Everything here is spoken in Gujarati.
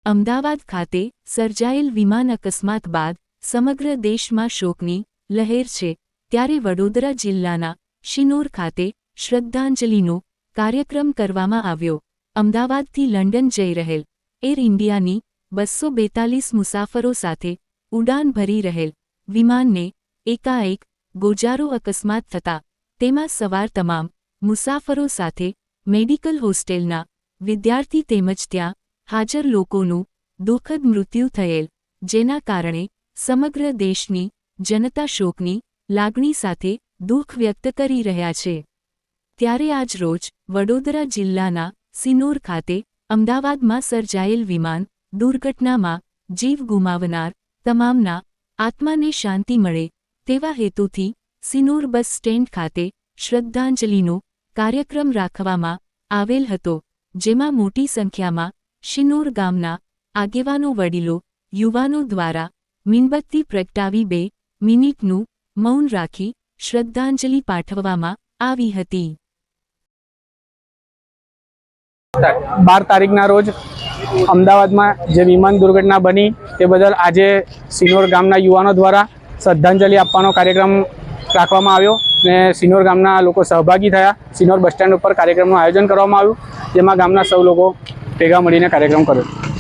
અમદાવાદ ખાતે સર્જાયેલ વિમાન અકસ્માત બાદ સમગ્ર દેશમાં શોકની લહેર છે, ત્યારે વડોદરા જિલ્લાના શિનોર ખાતે શ્રદ્ધાંજલિનો કાર્યક્રમ કરવામાં આવ્યો. અમદાવાદથી લંડન જઈ રહેલ એર ઇન્ડિયાની 242 મુસાફરો સાથે ઉડાન ભરી રહેલ વિમાનને એકાએક ગોજારો અકસ્માત થતાં તેમાં સવાર તમામ મુસાફરો સાથે મેડિકલ હોસ્ટેલના વિદ્યાર્થી તેમજ ત્યાં હાજર લોકોનું દુઃખદ મૃત્યુ થયેલ, જેના કારણે સમગ્ર દેશની જનતા શોકની લાગણી સાથે દુઃખ વ્યક્ત કરી રહ્યા છે. ત્યારે આજ રોજ વડોદરા જિલ્લાના સિનોર ખાતે અમદાવાદમાં સર્જાયેલ વિમાન દુર્ઘટનામાં જીવ ગુમાવનાર તમામના આત્માને શાંતિ મળે તેવા હેતુથી સિનોર બસ સ્ટેન્ડ ખાતે શ્રદ્ધાંજલિનો કાર્યક્રમ રાખવામાં આવેલ હતો, જેમાં મોટી સંખ્યામાં શિનોર ગામના આગેવાનો, વડીલો, યુવાનો દ્વારા મીણબત્તી પ્રગટાવી 2 મિનિટનું મૌન રાખી શ્રદ્ધાંજલિ પાઠવવામાં આવી હતી. 12 તારીખના રોજ અમદાવાદમાં જે વિમાન દુર્ઘટના બની તે બદલ આજે સિનોર ગામના યુવાનો દ્વારા શ્રદ્ધાંજલિ આપવાનો કાર્યક્રમ રાખવામાં આવ્યો ને સિનોર ગામના લોકો સહભાગી થયા. સિનોર બસ સ્ટેન્ડ ઉપર કાર્યક્રમનું આયોજન કરવામાં આવ્યું, જેમાં ગામના સૌ લોકો ભેગા મળીને કાર્યક્રમ કર્યો.